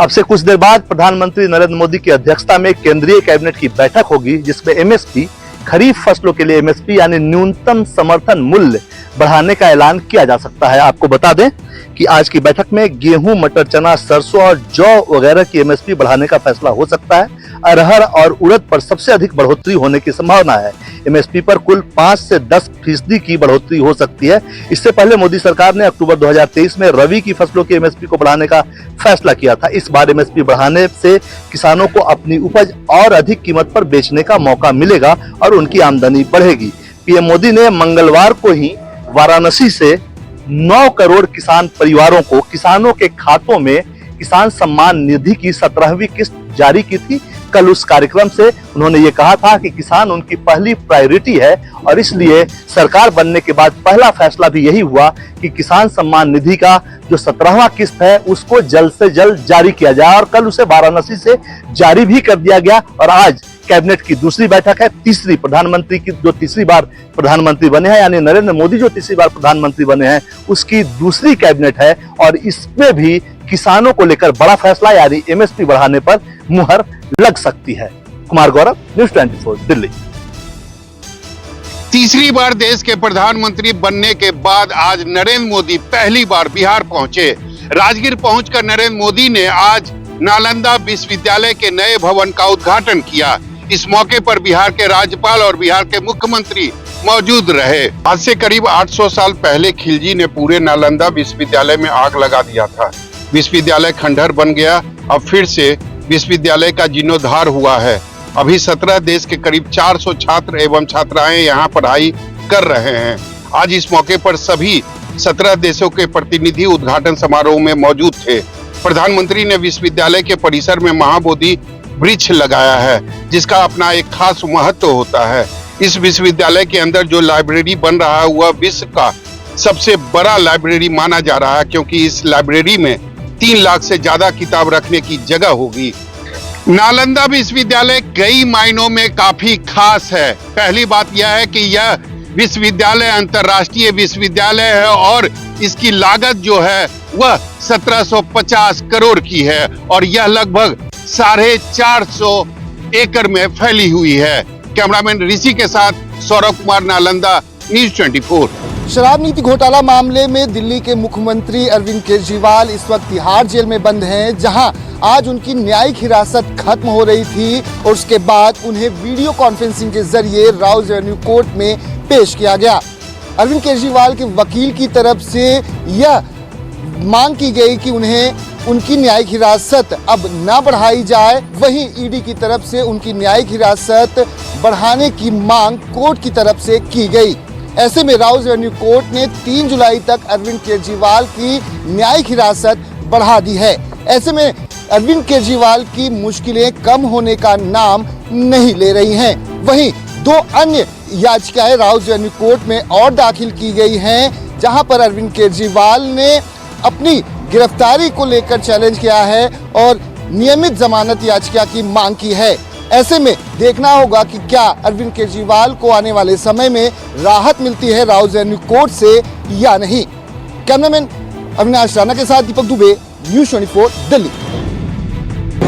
अब से कुछ देर बाद प्रधानमंत्री नरेंद्र मोदी की अध्यक्षता में केंद्रीय कैबिनेट की बैठक होगी, जिसमें एमएसपी, खरीफ फसलों के लिए एमएसपी यानी न्यूनतम समर्थन मूल्य बढ़ाने का ऐलान किया जा सकता है। आपको बता दें कि आज की बैठक में गेहूं, मटर, चना, सरसों और जौ वगैरह की एमएसपी बढ़ाने का फैसला हो सकता है। अरहर और उड़द पर सबसे अधिक बढ़ोतरी होने की संभावना है। एमएसपी पर कुल 5 से 10% की बढ़ोतरी हो सकती है। इससे पहले मोदी सरकार ने अक्टूबर 2023 में रबी की फसलों की एमएसपी को बढ़ाने का फैसला किया था। इस बार एमएसपी बढ़ाने से किसानों को अपनी उपज और अधिक कीमत पर बेचने का मौका मिलेगा और उनकी आमदनी बढ़ेगी। पीएम मोदी ने मंगलवार को ही वाराणसी से 9 करोड़ किसान परिवारों को किसानों के खातों में किसान सम्मान निधि की 17वीं किस्त जारी की थी। कल उस कार्यक्रम से उन्होंने ये कहा था कि किसान उनकी पहली प्रायोरिटी है और इसलिए सरकार बनने के बाद पहला फैसला भी यही हुआ कि किसान सम्मान निधि का जो 17वां किस्त है उसको जल्द से जल्द जारी किया जाए और कल उसे वाराणसी से जारी भी कर दिया गया। और आज कैबिनेट की दूसरी बैठक है, तीसरी प्रधानमंत्री की जो तीसरी बार प्रधानमंत्री बने हैं, यानी नरेंद्र मोदी जो तीसरी बार प्रधानमंत्री बने हैं, उसकी दूसरी कैबिनेट है और इसमें भी किसानों को लेकर बड़ा फैसला यानी एमएसपी बढ़ाने पर मुहर लग सकती है। कुमार गौरव, न्यूज़ 24 दिल्ली। तीसरी बार देश के प्रधानमंत्री बनने के बाद आज नरेंद्र मोदी पहली बार बिहार पहुंचे। राजगीर पहुंचकर नरेंद्र मोदी ने आज नालंदा विश्वविद्यालय के नए भवन का उद्घाटन किया। इस मौके पर बिहार के राज्यपाल और बिहार के मुख्यमंत्री मौजूद रहे। आज से करीब 800 साल पहले खिलजी ने पूरे नालंदा विश्वविद्यालय में आग लगा दिया था। विश्वविद्यालय खंडहर बन गया। अब फिर से विश्वविद्यालय का जीर्णोद्धार हुआ है। अभी 17 देश के करीब 400 छात्र एवं छात्राएं यहाँ पढ़ाई कर रहे हैं। आज इस मौके पर सभी 17 देशों के प्रतिनिधि उद्घाटन समारोह में मौजूद थे। प्रधानमंत्री ने विश्वविद्यालय के परिसर में महाबोधि वृक्ष लगाया है, जिसका अपना एक खास महत्व होता है। इस विश्वविद्यालय के अंदर जो लाइब्रेरी बन रहा है वह विश्व का सबसे बड़ा लाइब्रेरी माना जा रहा है, क्योंकि इस लाइब्रेरी में 3 लाख से ज्यादा किताब रखने की जगह होगी। नालंदा विश्वविद्यालय कई मायनों में काफी खास है। पहली बात यह है कि यह विश्वविद्यालय अंतर्राष्ट्रीय विश्वविद्यालय है और इसकी लागत जो है वह 1750 करोड़ की है और यह लगभग 450 एकड़ में फैली हुई है। कैमरामैन ऋषि के साथ सौरभ कुमार, नालंदा, न्यूज़ 24। शराब नीति घोटाला मामले में दिल्ली के मुख्यमंत्री अरविंद केजरीवाल इस वक्त तिहाड़ जेल में बंद हैं, जहां आज उनकी न्यायिक हिरासत खत्म हो रही थी और उसके बाद उन्हें वीडियो कॉन्फ्रेंसिंग के जरिए राउज एवेन्यू कोर्ट में पेश किया गया। अरविंद केजरीवाल के वकील की तरफ से यह मांग की गई कि उन्हें उनकी न्यायिक हिरासत अब न बढ़ाई जाए। वहीं ईडी की तरफ से उनकी न्यायिक हिरासत बढ़ाने की मांग कोर्ट की तरफ से की गई। ऐसे में राउज एवेन्यू कोर्ट ने 3 जुलाई तक अरविंद केजरीवाल की न्यायिक हिरासत बढ़ा दी है। ऐसे में अरविंद केजरीवाल की मुश्किलें कम होने का नाम नहीं ले रही हैं। वहीं 2 अन्य याचिकाएं राउज एवेन्यू कोर्ट में और दाखिल की गई हैं, जहां पर अरविंद केजरीवाल ने अपनी गिरफ्तारी को लेकर चैलेंज किया है और नियमित जमानत याचिका की मांग की है। ऐसे में देखना होगा कि क्या अरविंद केजरीवाल को आने वाले समय में राहत मिलती है राउज एवेन्यू कोर्ट से या नहीं। कैमरामैन अविनाश राणा के साथ दीपक दुबे, न्यूज़ 24 दिल्ली।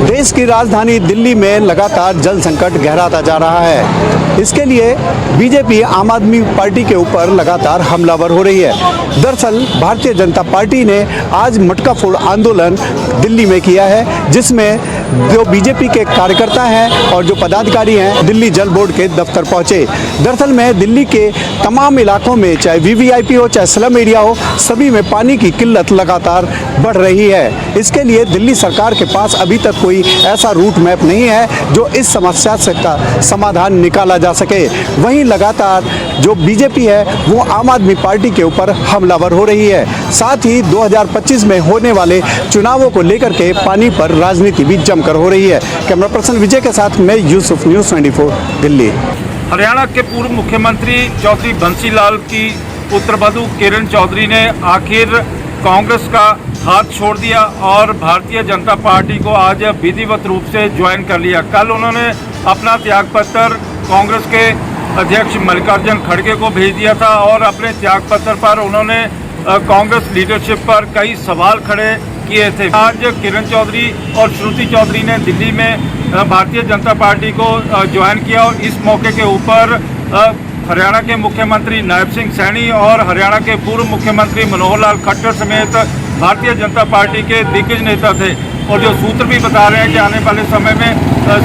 देश की राजधानी दिल्ली में लगातार जल संकट गहराता जा रहा है। इसके लिए बीजेपी आम आदमी पार्टी के ऊपर लगातार हमलावर हो रही है। दरअसल भारतीय जनता पार्टी ने आज मटका फोड़ आंदोलन दिल्ली में किया है, जिसमें जो बीजेपी के कार्यकर्ता हैं और जो पदाधिकारी हैं दिल्ली जल बोर्ड के दफ्तर पहुंचे। दरअसल में दिल्ली के तमाम इलाकों में, चाहे वीवीआईपी हो चाहे स्लम एरिया हो, सभी में पानी की किल्लत लगातार बढ़ रही है। इसके लिए दिल्ली सरकार के पास अभी तक कोई ऐसा रूट मैप नहीं है जो इस समस्या से का समाधान निकाला जा सके। वहीं लगातार जो बीजेपी है वो आम आदमी पार्टी के ऊपर हमलावर हो रही है। साथ ही 2025 में होने वाले चुनावों को लेकर के पानी पर राजनीति भी जमकर हो रही है। कैमरा पर्सन विजय के साथ मैं यूसुफ, न्यूज़ 24 दिल्ली। हरियाणा के पूर्व मुख्यमंत्री चौधरी बंसीलाल की पुत्रवधू किरण चौधरी ने आखिर कांग्रेस का हाथ छोड़ दिया और भारतीय जनता पार्टी को आज विधिवत रूप से ज्वाइन कर लिया। कल उन्होंने अपना त्यागपत्र कांग्रेस के अध्यक्ष मल्लिकार्जुन खड़गे को भेज दिया था और अपने त्यागपत्र पर उन्होंने कांग्रेस लीडरशिप पर कई सवाल खड़े किए थे। आज किरण चौधरी और श्रुति चौधरी ने दिल्ली में भारतीय जनता पार्टी को ज्वाइन किया और इस मौके के ऊपर हरियाणा के मुख्यमंत्री नायब सिंह सैनी और हरियाणा के पूर्व मुख्यमंत्री मनोहर लाल खट्टर समेत भारतीय जनता पार्टी के दिग्गज नेता थे। और जो सूत्र भी बता रहे हैं कि आने वाले समय में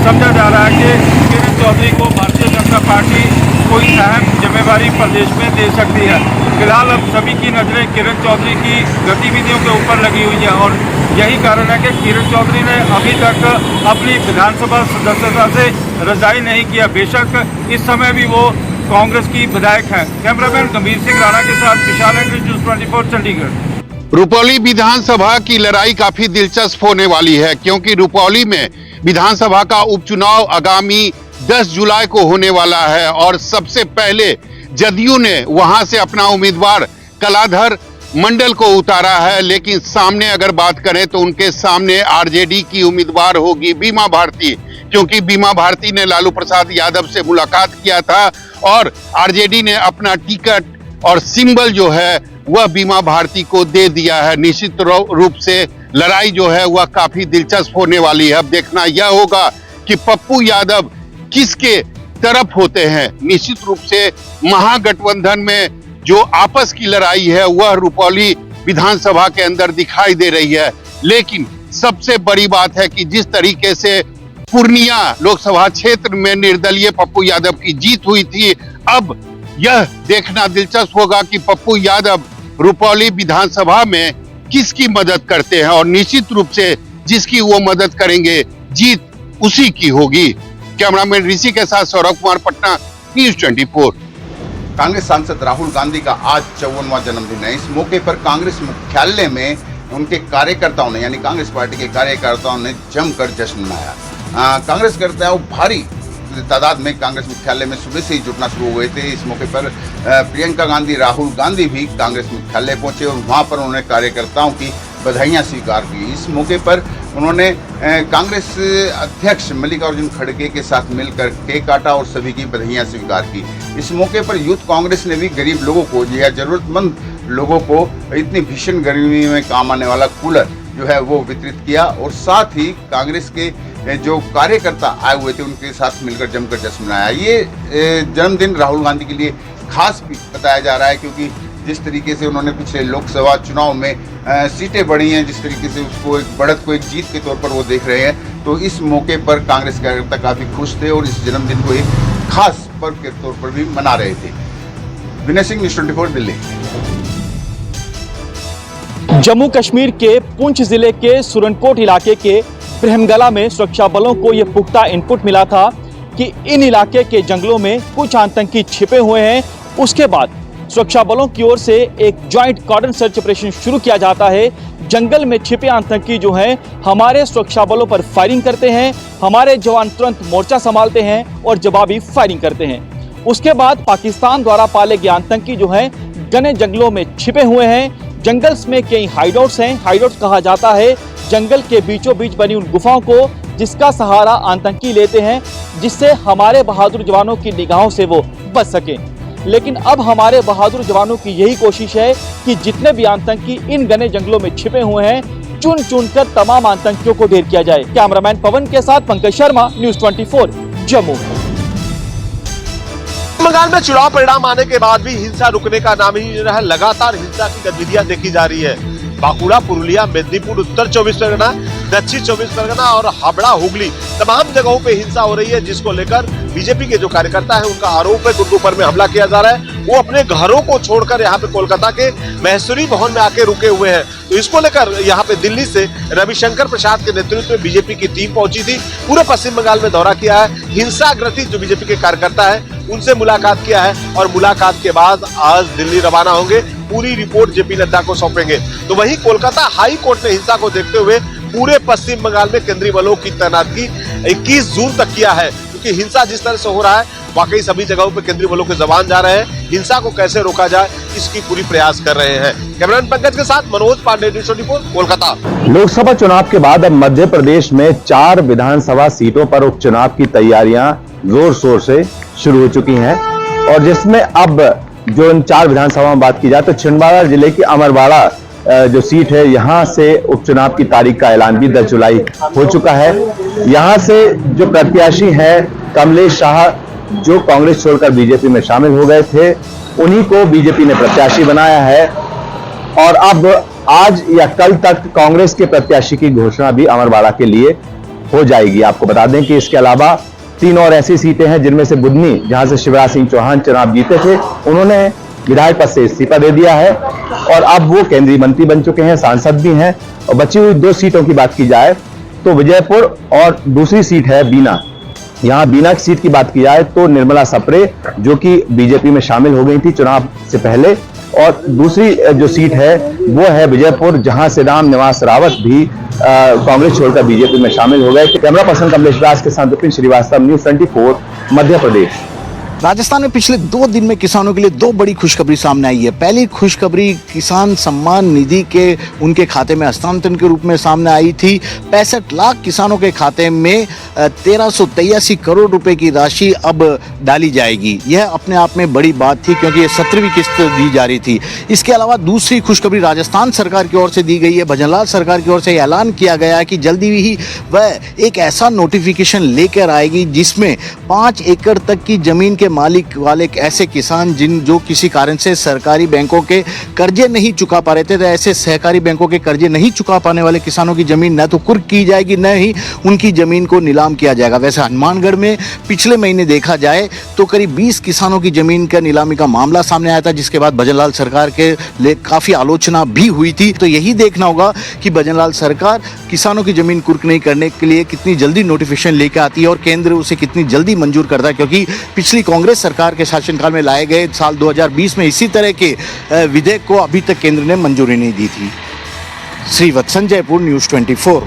समझा जा रहा है कि किरण चौधरी को भारतीय जनता पार्टी कोई अहम जिम्मेवारी प्रदेश में दे सकती है। फिलहाल अब सभी की नजरें किरण चौधरी की गतिविधियों के ऊपर लगी हुई है और यही कारण है कि किरण चौधरी ने अभी तक अपनी विधानसभा सदस्यता से रिजाइन नहीं किया। बेशक इस समय भी वो कांग्रेस की विधायक है। कैमरामैन गंभीर सिंह राणा के साथ विशाल न्यूज़ 24 चंडीगढ़। रुपौली विधानसभा की लड़ाई काफी दिलचस्प होने वाली है, क्योंकि रुपौली में विधानसभा का उपचुनाव आगामी 10 जुलाई को होने वाला है और सबसे पहले जदयू ने वहां से अपना उम्मीदवार कलाधर मंडल को उतारा है। लेकिन सामने अगर बात करें तो उनके सामने आरजेडी की उम्मीदवार होगी बीमा भारती, क्योंकि बीमा भारती ने लालू प्रसाद यादव से मुलाकात किया था और आरजेडी ने अपना टिकट और सिंबल जो है वह बीमा भारती को दे दिया है। निश्चित रूप से लड़ाई जो है वह काफी दिलचस्प होने वाली है। अब देखना यह होगा कि पप्पू यादव किसके तरफ होते हैं। निश्चित रूप से महागठबंधन में जो आपस की लड़ाई है वह रुपौली विधानसभा के अंदर दिखाई दे रही है। लेकिन सबसे बड़ी बात है कि जिस तरीके से पूर्णिया लोकसभा क्षेत्र में निर्दलीय पप्पू यादव की जीत हुई थी, अब यह देखना दिलचस्प होगा कि पप्पू यादव रुपौली विधानसभा में किसकी मदद करते हैं और निश्चित रूप से जिसकी वो मदद करेंगे जीत उसी की होगी। कैमरामैन ऋषि के साथ सौरभ कुमार, पटना, न्यूज़ 24। कांग्रेस सांसद राहुल गांधी का आज 54वां जन्मदिन है। इस मौके पर कांग्रेस मुख्यालय में उनके कार्यकर्ताओं ने, यानी कांग्रेस पार्टी के कार्यकर्ताओं ने जमकर जश्न मनाया। कांग्रेस कार्यकर्ता भारी तादाद में कांग्रेस मुख्यालय में सुबह से ही जुटना शुरू हुए थे। इस मौके पर प्रियंका गांधी, राहुल गांधी भी कांग्रेस मुख्यालय पहुंचे और वहां पर उन्होंने कार्यकर्ताओं की बधाइयां स्वीकार की। इस मौके पर उन्होंने कांग्रेस अध्यक्ष मल्लिकार्जुन खड़गे के साथ मिलकर केक काटा और सभी की बधाइयां स्वीकार की। इस मौके पर यूथ कांग्रेस ने भी गरीब लोगों को या जरूरतमंद लोगों को इतनी भीषण गर्मी में काम आने वाला कूलर जो है वो वितरित किया और साथ ही कांग्रेस के जो कार्यकर्ता आए हुए थे उनके साथ मिलकर जमकर जश्न मनाया। ये जन्मदिन राहुल गांधी के लिए खास भी बताया जा रहा है, क्योंकि जिस तरीके से उन्होंने पिछले लोकसभा चुनाव में सीटें बढ़ी हैं, जिस तरीके से उसको एक बढ़त को एक जीत के तौर पर वो देख रहे हैं, तो इस मौके पर कांग्रेस कार्यकर्ता काफ़ी खुश थे और इस जन्मदिन को एक खास पर्व के तौर पर भी मना रहे थे। विनय सिंह, न्यूज़ 24 दिल्ली। जम्मू कश्मीर के पुंछ जिले के सुरनकोट इलाके के ब्रह्मगला में सुरक्षा बलों को यह पुख्ता इनपुट मिला था कि इन इलाके के जंगलों में कुछ आतंकी छिपे हुए हैं। उसके बाद सुरक्षा बलों की ओर से एक ज्वाइंट कॉर्डन सर्च ऑपरेशन शुरू किया जाता है। जंगल में छिपे आतंकी जो हैं हमारे सुरक्षा बलों पर फायरिंग करते हैं, हमारे जवान तुरंत मोर्चा संभालते हैं और जवाबी फायरिंग करते हैं। उसके बाद पाकिस्तान द्वारा पाले गए आतंकी जो हैं घने जंगलों में छिपे हुए हैं। जंगल्स में कई हाइडआउट्स हैं। हाइडआउट्स कहा जाता है जंगल के बीचों बीच बनी उन गुफाओं को जिसका सहारा आतंकी लेते हैं, जिससे हमारे बहादुर जवानों की निगाहों से वो बच सकें। लेकिन अब हमारे बहादुर जवानों की यही कोशिश है कि जितने भी आतंकी इन घने जंगलों में छिपे हुए हैं चुन चुन कर तमाम आतंकियों को ढेर किया जाए। कैमरामैन पवन के साथ पंकज शर्मा, न्यूज़ 24 जम्मू। बंगाल में चुनाव परिणाम आने के बाद भी हिंसा रुकने का नाम ही नहीं रहा। लगातार हिंसा की गतिविधियां देखी जा रही है। बांकुड़ा, पुरुलिया, मेदिनीपुर, उत्तर 24 परगना, दक्षिण 24 परगना और हावड़ा, हुगली तमाम जगहों पे हिंसा हो रही है, जिसको लेकर बीजेपी के जो कार्यकर्ता है उनका आरोप है उनके ऊपर में हमला किया जा रहा है। वो अपने घरों को छोड़कर यहाँ पे कोलकाता के मैसूरी भवन में आके रुके हुए हैं। तो इसको लेकर यहाँ पे दिल्ली से रविशंकर प्रसाद के नेतृत्व में बीजेपी की टीम पहुंची थी। पूरे पश्चिम बंगाल में दौरा किया है। हिंसाग्रस्त जो बीजेपी के कार्यकर्ता है उनसे मुलाकात किया है और मुलाकात के बाद आज दिल्ली रवाना होंगे। पूरी रिपोर्ट जेपी नड्डा को सौंपेंगे। तो वहीं कोलकाता हाई कोर्ट ने हिंसा को देखते हुए पूरे पश्चिम बंगाल में केंद्रीय बलों की तैनाती 21 जून तक किया है, क्योंकि हिंसा जिस तरह से हो रहा है वाकई सभी जगहों पे केंद्रीय बलों के जवान जा रहे हैं। हिंसा को कैसे रोका जाए इसकी पूरी प्रयास कर रहे हैं। कैमरामैन पंकज के साथ मनोज पांडे, न्यूज़ 24 कोलकाता। लोकसभा चुनाव के बाद अब मध्य प्रदेश में 4 विधानसभा सीटों पर उपचुनाव की तैयारियां जोर शोर से शुरू हो चुकी हैं और जिसमें अब जो इन 4 विधानसभा में बात की जाए तो छिंदवाड़ा जिले की अमरवाड़ा जो सीट है यहाँ से उपचुनाव की तारीख का ऐलान भी 10 जुलाई हो चुका है। यहाँ से जो प्रत्याशी हैं कमलेश शाह, जो कांग्रेस छोड़कर बीजेपी में शामिल हो गए थे, उन्हीं को बीजेपी ने प्रत्याशी बनाया है और अब आज या कल तक कांग्रेस के प्रत्याशी की घोषणा भी अमरवाड़ा के लिए हो जाएगी। आपको बता दें कि इसके अलावा 3 और ऐसी सीटें हैं जिनमें से बुधनी, जहां से शिवराज सिंह चौहान चुनाव जीते थे, उन्होंने विधायक पद से इस्तीफा दे दिया है और अब वो केंद्रीय मंत्री बन चुके हैं, सांसद भी हैं। और बची हुई 2 सीटों की बात की जाए तो विजयपुर और दूसरी सीट है बीना। यहाँ बीना की सीट की बात की जाए तो निर्मला सप्रे, जो कि बीजेपी में शामिल हो गई थी चुनाव से पहले, और दूसरी जो सीट है वो है विजयपुर, जहां से राम निवास रावत भी कांग्रेस छोड़कर बीजेपी में शामिल हो गए। कैमरा पर्सन कमलेश व्यास के साथ विपिन श्रीवास्तव, न्यूज़ 24 मध्य प्रदेश। राजस्थान में पिछले 2 दिन में किसानों के लिए 2 बड़ी खुशखबरी सामने आई है। पहली खुशखबरी किसान सम्मान निधि के उनके खाते में हस्तांतरण के रूप में सामने आई थी। 65 लाख किसानों के खाते में 1383 करोड़ रुपए की राशि अब डाली जाएगी। यह अपने आप में बड़ी बात थी क्योंकि ये 17वीं किस्त दी जा रही थी। इसके अलावा दूसरी खुशखबरी राजस्थान सरकार की ओर से दी गई है। भजनलाल सरकार की ओर से ऐलान किया गया है कि जल्दी ही वह एक ऐसा नोटिफिकेशन लेकर आएगी जिसमें 5 एकड़ तक की जमीन के मालिक वाले ऐसे किसान जो किसी कारण से सरकारी बैंकों के कर्जे नहीं चुका पा रहे थे, तो ऐसे सहकारी बैंकों के कर्जे नहीं चुका पाने वाले किसानों की जमीन न तो कुर्क की जाएगी, न ही उनकी जमीन को नीलाम किया जाएगा। वैसे हनुमानगढ़ में पिछले महीने देखा जाए तो करीब 20 किसानों की जमीन का नीलामी का मामला सामने आया था, जिसके बाद भजनलाल सरकार के लिए काफी आलोचना भी हुई थी। तो यही देखना होगा कि भजनलाल सरकार किसानों की जमीन कुर्क नहीं करने के लिए कितनी जल्दी नोटिफिकेशन लेकर आती है और केंद्र उसे कितनी जल्दी मंजूर करता है, क्योंकि पिछली कांग्रेस सरकार के शासनकाल में लाए गए साल 2020 में इसी तरह के विधेयक को अभी तक केंद्र ने मंजूरी नहीं दी थी। श्रीवत्सन, जयपुर, न्यूज़ 24।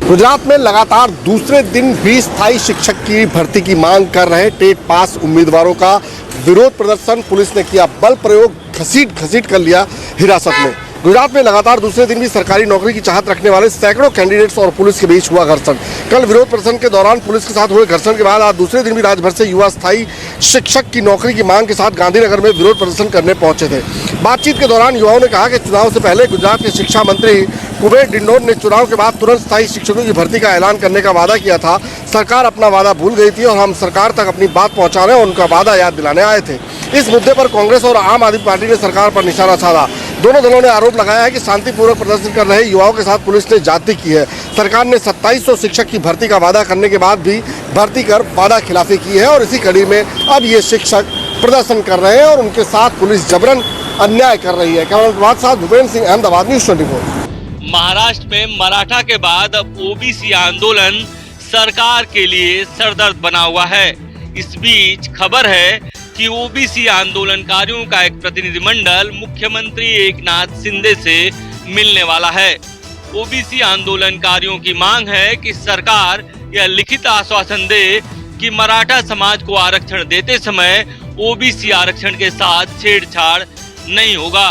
गुजरात में लगातार दूसरे दिन भी स्थायी शिक्षक की भर्ती की मांग कर रहे टेट पास उम्मीदवारों का विरोध प्रदर्शन, पुलिस ने किया बल प्रयोग, घसीट कर लिया हिरासत में। गुजरात में लगातार दूसरे दिन भी सरकारी नौकरी की चाहत रखने वाले सैकड़ों कैंडिडेट्स और पुलिस के बीच हुआ घर्षण। कल विरोध प्रदर्शन के दौरान पुलिस के साथ हुए घर्षण के बाद आज दूसरे दिन भी राज्य भर से युवा स्थायी शिक्षक की नौकरी की मांग के साथ गांधीनगर में विरोध प्रदर्शन करने पहुंचे थे। बातचीत के दौरान युवाओं ने कहा कि चुनाव से पहले गुजरात के शिक्षा मंत्री कुबेर डिंडोर ने चुनाव के बाद तुरंत स्थायी शिक्षकों की भर्ती का ऐलान करने का वादा किया था। सरकार अपना वादा भूल गई थी और हम सरकार तक अपनी बात पहुंचाने और उनका वादा याद दिलाने आए थे। इस मुद्दे पर कांग्रेस और आम आदमी पार्टी ने सरकार पर निशाना साधा। दोनों दलों ने आरोप लगाया है कि शांतिपूर्वक प्रदर्शन कर रहे युवाओं के साथ पुलिस ने ज्यादती की है। सरकार ने 2700 शिक्षक की भर्ती का वादा करने के बाद भी भर्ती कर वादा खिलाफी की है और इसी कड़ी में अब ये शिक्षक प्रदर्शन कर रहे हैं और उनके साथ पुलिस जबरन अन्याय कर रही है। कैमरा साथ भूपेंद्र सिंह, अहमदाबाद, न्यूज़ 24। महाराष्ट्र में मराठा के बाद अब ओबीसी आंदोलन सरकार के लिए सरदर्द बना हुआ है। इस बीच खबर है कि ओबीसी आंदोलनकारियों का एक प्रतिनिधिमंडल मुख्यमंत्री एकनाथ शिंदे से मिलने वाला है। ओबीसी आंदोलनकारियों की मांग है कि सरकार यह लिखित आश्वासन दे कि मराठा समाज को आरक्षण देते समय ओबीसी आरक्षण के साथ छेड़छाड़ नहीं होगा।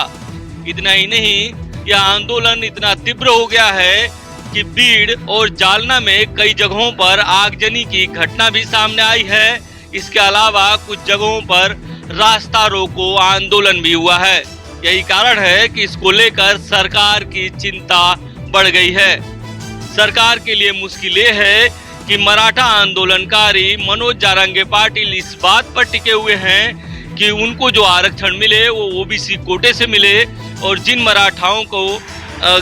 इतना ही नहीं, यह आंदोलन इतना तीव्र हो गया है कि बीड़ और जालना में कई जगहों पर आगजनी की घटना भी सामने आई है। इसके अलावा कुछ जगहों पर रास्ता रोको आंदोलन भी हुआ है। यही कारण है कि इसको लेकर सरकार की चिंता बढ़ गई है। सरकार के लिए मुश्किल ये है कि मराठा आंदोलनकारी मनोज जारंगे पाटिल इस बात पर टिके हुए हैं कि उनको जो आरक्षण मिले वो ओबीसी कोटे से मिले और जिन मराठाओं को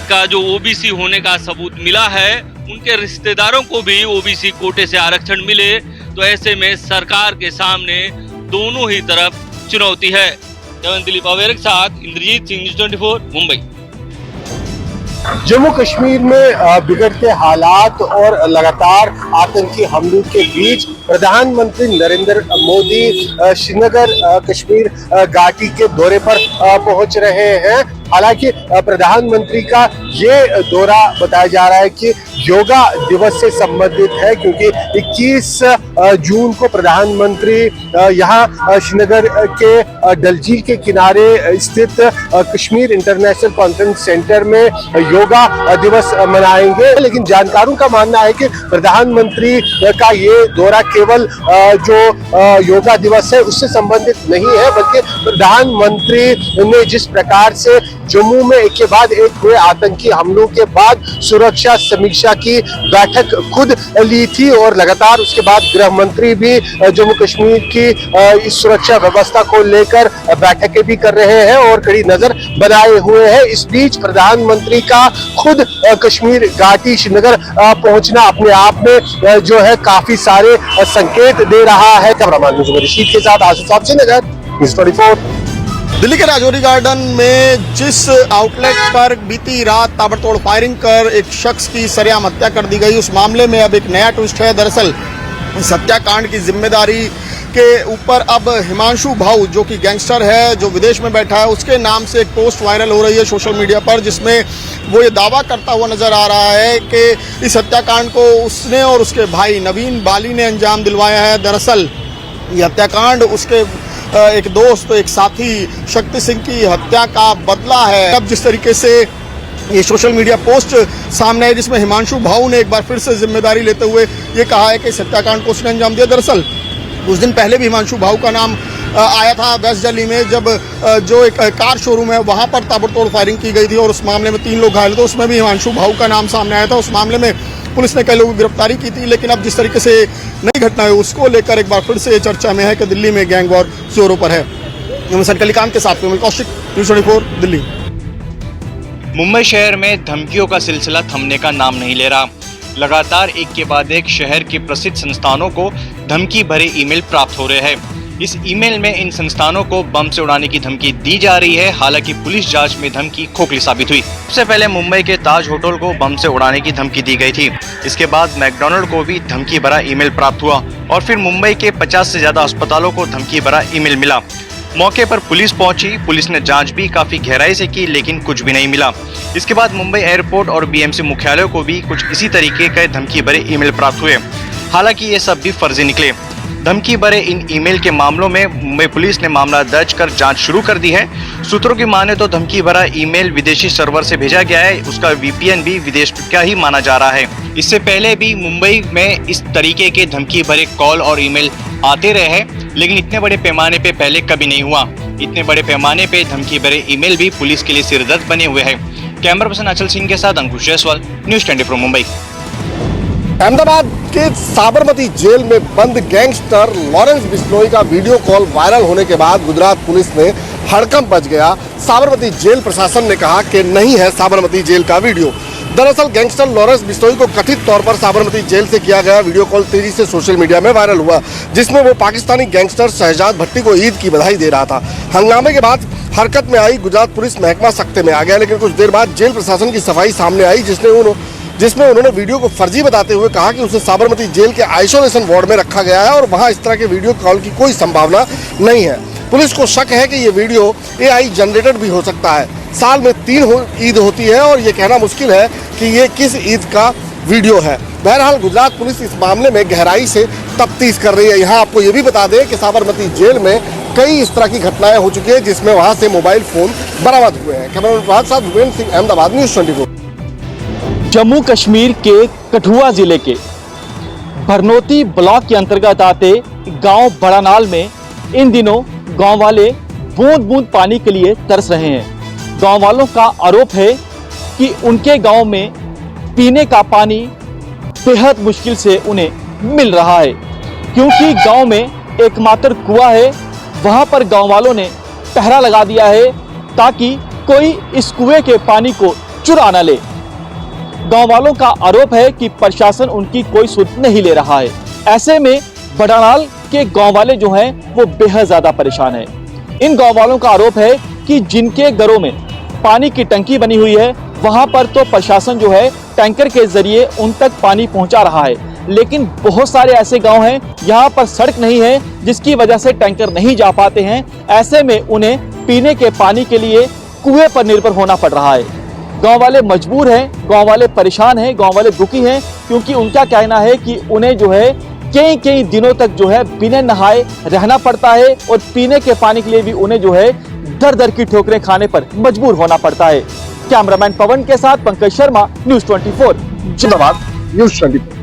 का जो ओबीसी होने का सबूत मिला है उनके रिश्तेदारों को भी ओबीसी कोटे से आरक्षण मिले। तो ऐसे में सरकार के सामने दोनों ही तरफ चुनौती है। दिलीप अवेर के साथ इंद्रजीत सिंह, न्यूज़ 24, मुंबई। जम्मू कश्मीर में बिगड़ते हालात और लगातार आतंकी हमलों के बीच प्रधानमंत्री नरेंद्र मोदी श्रीनगर कश्मीर घाटी के दौरे पर पहुंच रहे हैं। हालांकि प्रधानमंत्री का ये दौरा बताया जा रहा है कि योगा दिवस से संबंधित है, क्योंकि 21 जून को प्रधानमंत्री यहाँ श्रीनगर के डल झील के किनारे स्थित कश्मीर इंटरनेशनल कॉन्फ्रेंस सेंटर में योगा दिवस मनाएंगे। लेकिन जानकारों का मानना है कि प्रधानमंत्री का ये दौरा केवल जो योगा दिवस है उससे संबंधित नहीं है, बल्कि प्रधानमंत्री ने जिस प्रकार से जम्मू में एक के बाद एक हुए आतंकी हमलों के बाद सुरक्षा समीक्षा की बैठक खुद ली थी और लगातार उसके बाद गृह मंत्री भी जम्मू कश्मीर की इस सुरक्षा व्यवस्था को लेकर बैठकें भी कर रहे हैं और कड़ी नजर बनाए हुए हैं। इस बीच प्रधानमंत्री का खुद कश्मीर घाटी श्रीनगर पहुंचना अपने आप में जो है काफी सारे संकेत दे रहा है। कैमरामैन रशीद के साथ आशीष साहब श्रीनगर, न्यूज़ 24। दिल्ली के राजौरी गार्डन में जिस आउटलेट पर बीती रात ताबड़तोड़ फायरिंग कर एक शख्स की सरेआम हत्या कर दी गई, उस मामले में अब एक नया ट्विस्ट है। दरअसल इस हत्याकांड की जिम्मेदारी के ऊपर अब हिमांशु भाऊ, जो कि गैंगस्टर है, जो विदेश में बैठा है, उसके नाम से एक पोस्ट वायरल हो रही है सोशल मीडिया पर, जिसमें वो ये दावा करता हुआ नजर आ रहा है कि इस हत्याकांड को उसने और उसके भाई नवीन बाली ने अंजाम दिलवाया है। दरअसल ये हत्याकांड उसके एक दोस्त, एक साथी शक्ति सिंह की हत्या का बदला है। अब जिस तरीके से ये सोशल मीडिया पोस्ट सामने है, जिसमें हिमांशु भाऊ ने एक बार फिर से जिम्मेदारी लेते हुए ये कहा है कि इस हत्याकांड को उसने अंजाम दिया। दरअसल कुछ दिन पहले भी हिमांशु भाऊ का नाम आया था वेस्ट दिल्ली में, जब जो एक कार शोरूम है वहां पर ताबड़तोड़ फायरिंग की गई थी और उस मामले में 3 लोग घायल थे, उसमें भी हिमांशु भाऊ का नाम सामने आया था। उस मामले में पुलिस ने कई लोगों की गिरफ्तारी की थी, लेकिन अब जिस तरीके से नई घटना है उसको लेकर एक बार फिर से चर्चा में है कि दिल्ली में गैंग वॉर जोरों पर है। संकलिकांत के साथ में कौशिक, न्यूज़ 24 दिल्ली। मुंबई शहर में धमकियों का सिलसिला थमने का नाम नहीं ले रहा। लगातार एक के बाद एक शहर के प्रसिद्ध संस्थानों को धमकी भरे ईमेल प्राप्त हो रहे हैं। इस ईमेल में इन संस्थानों को बम से उड़ाने की धमकी दी जा रही है। हालांकि पुलिस जांच में धमकी खोखली साबित हुई। सबसे पहले मुंबई के ताज होटल को बम से उड़ाने की धमकी दी गई थी। इसके बाद मैकडॉनल्ड को भी धमकी भरा ईमेल प्राप्त हुआ और फिर मुंबई के 50 से ज्यादा अस्पतालों को धमकी भरा ईमेल मिला। मौके पर पुलिस पहुंची, पुलिस ने जांच भी काफी गहराई से की, लेकिन कुछ भी नहीं मिला। इसके बाद मुंबई एयरपोर्ट और बीएमसी मुख्यालय को भी कुछ इसी तरीके के धमकी भरे ईमेल प्राप्त हुए। हालांकि ये सब भी फर्जी निकले। धमकी भरे इन ईमेल के मामलों में मुंबई पुलिस ने मामला दर्ज कर जांच शुरू कर दी है। सूत्रों की माने तो धमकी भरा ईमेल विदेशी सर्वर से भेजा गया है। उसका वीपीएन भी विदेश का ही माना जा रहा है। इससे पहले भी मुंबई में इस तरीके के धमकी भरे कॉल और ईमेल आते रहे हैं, लेकिन इतने बड़े पैमाने पे पहले कभी नहीं हुआ। इतने बड़े पैमाने पे धमकी भरे ईमेल भी पुलिस के लिए सिरदर्द बने हुए हैं। कैमरा पर्सन अचल सिंह के साथ अंकुश जायसवाल, न्यूज़ 24 मुंबई। अहमदाबाद के साबरमती जेल में बंद गैंगस्टर लॉरेंस बिश्नोई का वीडियो कॉल वायरल होने के बाद गुजरात पुलिस में हड़कंप मच गया। साबरमती जेल प्रशासन ने कहा कि नहीं है साबरमती जेल का वीडियो। दरअसल गैंगस्टर लॉरेंस बिश्नोई को कथित तौर पर साबरमती जेल से किया गया वीडियो कॉल तेजी से सोशल मीडिया में वायरल हुआ, जिसमें वो पाकिस्तानी गैंगस्टर शहजाद भट्टी को ईद की बधाई दे रहा था। हंगामे के बाद हरकत में आई गुजरात पुलिस महकमा सख्ते में आ गया, लेकिन कुछ देर बाद जेल प्रशासन की सफाई सामने आई, जिसमें उन्होंने वीडियो को फर्जी बताते हुए कहा कि उसे साबरमती जेल के आइसोलेशन वार्ड में रखा गया है और वहां इस तरह के वीडियो कॉल की कोई संभावना नहीं है। पुलिस को शक है कि ये वीडियो AI जनरेटेड भी हो सकता है। साल में 3 ईद होती है और ये कहना मुश्किल है कि ये किस ईद का वीडियो है। बहरहाल गुजरात पुलिस इस मामले में गहराई से तफ्तीश कर रही है। यहाँ आपको ये भी बता दें कि साबरमती जेल में कई इस तरह की घटनाएं हो चुकी है, जिसमें वहाँ से मोबाइल फोन बरामद हुए हैं। कैमरामैन साहब भूपेंद्र सिंह, अहमदाबाद, न्यूज़ 24। जम्मू कश्मीर के कठुआ जिले के भरनोती ब्लॉक के अंतर्गत आते गांव बड़ानाल में इन दिनों गांव वाले बूंद बूंद पानी के लिए तरस रहे हैं। गांव वालों का आरोप है कि उनके गांव में पीने का पानी बेहद मुश्किल से उन्हें मिल रहा है, क्योंकि गांव में एकमात्र कुआं है। वहां पर गांव वालों ने पहरा लगा दिया है ताकि कोई इस कुएं के पानी को चुरा न ले। गांव वालों का आरोप है कि प्रशासन उनकी कोई सुध नहीं ले रहा है। ऐसे में बड़ानाल के गांव वाले जो हैं वो बेहद ज्यादा परेशान हैं। इन गांव वालों का आरोप है कि जिनके घरों में पानी की टंकी बनी हुई है वहां पर तो प्रशासन जो है टैंकर के जरिए उन तक पानी पहुंचा रहा है, लेकिन बहुत सारे ऐसे गांव हैं यहाँ पर सड़क नहीं है, जिसकी वजह से टैंकर नहीं जा पाते हैं। ऐसे में उन्हें पीने के पानी के लिए कुएं पर निर्भर होना पड़ रहा है। गांव वाले मजबूर हैं, गांव वाले परेशान हैं, गांव वाले दुखी हैं, क्योंकि उनका कहना है कि उन्हें जो है कई दिनों तक जो है बिना नहाए रहना पड़ता है और पीने के पानी के लिए भी उन्हें जो है दर दर की ठोकरें खाने पर मजबूर होना पड़ता है। कैमरामैन पवन के साथ पंकज शर्मा, न्यूज़ 24, जिंदाबाद न्यूज़ 24।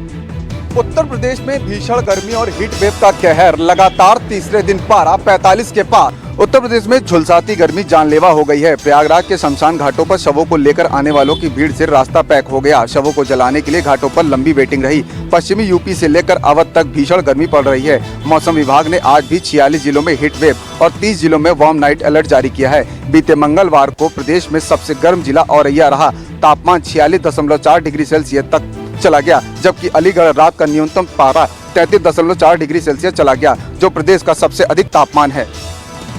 उत्तर प्रदेश में भीषण गर्मी और हीट वेव का कहर लगातार तीसरे दिन पारा 45 के पार। उत्तर प्रदेश में झुलसाती गर्मी जानलेवा हो गई है। प्रयागराज के शमशान घाटों पर शवों को लेकर आने वालों की भीड़ से रास्ता पैक हो गया। शवों को जलाने के लिए घाटों पर लंबी वेटिंग रही। पश्चिमी यूपी से लेकर अवध तक भीषण गर्मी पड़ रही है। मौसम विभाग ने आज भी 46 जिलों में हीट वेव और 30 जिलों में वार्म नाइट अलर्ट जारी किया है। बीते मंगलवार को प्रदेश में सबसे गर्म जिला औरैया रहा। तापमान 46.4 डिग्री सेल्सियस तक चला गया, जबकि अलीगढ़ रात का न्यूनतम पारा 33.4 डिग्री सेल्सियस चला गया, जो प्रदेश का सबसे अधिक तापमान है।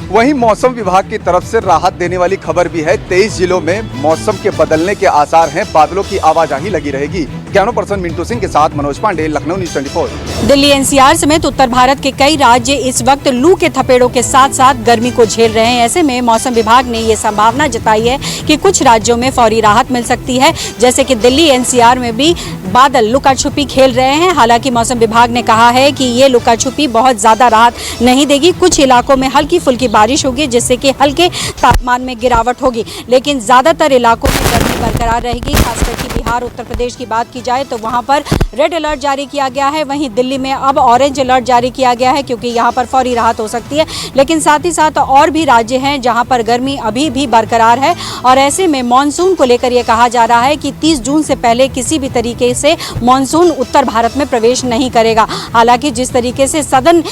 वहीं मौसम विभाग की तरफ से राहत देने वाली खबर भी है। 23 जिलों में मौसम के बदलने के आसार हैं। बादलों की आवाजाही लगी रहेगी। कैमरा पर्सन मिंटू सिंह के साथ मनोज पांडे, लखनऊ न्यूज़ 24। दिल्ली एनसीआर समेत उत्तर भारत के कई राज्य इस वक्त लू के थपेड़ों के साथ साथ गर्मी को झेल रहे हैं। ऐसे में मौसम विभाग ने ये संभावना जताई है कि कुछ राज्यों में फौरी राहत मिल सकती है, जैसे कि दिल्ली एनसीआर में भी बादल लुका छुपी खेल रहे हैं। हालांकि मौसम विभाग ने कहा है कि ये लुका छुपी बहुत ज्यादा राहत नहीं देगी। कुछ इलाकों में हल्की फुल्की बारिश होगी, जिससे कि हल्के तापमान में गिरावट होगी, लेकिन ज्यादातर इलाकों में गर्मी बरकरार रहेगी। खासकर कि बिहार, उत्तर प्रदेश की बात की जाए तो वहां पर रेड अलर्ट जारी किया गया है। वहीं दिल्ली में अब ऑरेंज अलर्ट जारी किया गया है, क्योंकि यहां पर फौरी राहत हो सकती है। लेकिन साथ ही साथ और भी राज्य हैं जहां पर गर्मी अभी भी बरकरार है, और ऐसे में मानसून को लेकर यह कहा जा रहा है कि 30 जून से पहले किसी भी तरीके से मानसून उत्तर भारत में प्रवेश नहीं करेगा। हालांकि जिस तरीके से सदर्न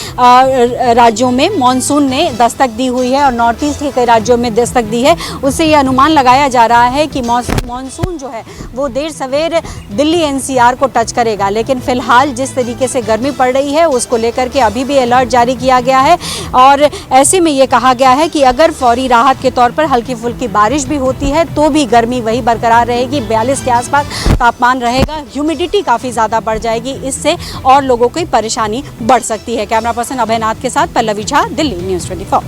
राज्यों में मानसून ने दस्तक दी हुई है और नॉर्थ ईस्ट के कई राज्यों में दस्तक दी है, उससे यह अनुमान लगाया जा रहा है कि मानसून जो है वो देर सवेर दिल्ली एनसीआर को टच करेगा। लेकिन फिलहाल जिस तरीके से गर्मी पड़ रही है उसको लेकर के अभी भी अलर्ट जारी किया गया है, और ऐसे में ये कहा गया है कि अगर फौरी राहत के तौर पर हल्की फुल्की बारिश भी होती है तो भी गर्मी वही बरकरार रहेगी। 42 के आसपास तापमान रहेगा। ह्यूमिडिटी काफ़ी ज़्यादा बढ़ जाएगी, इससे और लोगों की परेशानी बढ़ सकती है। कैमरा पर्सन अभयनाथ के साथ पल्लवी झा, दिल्ली न्यूज़ 24।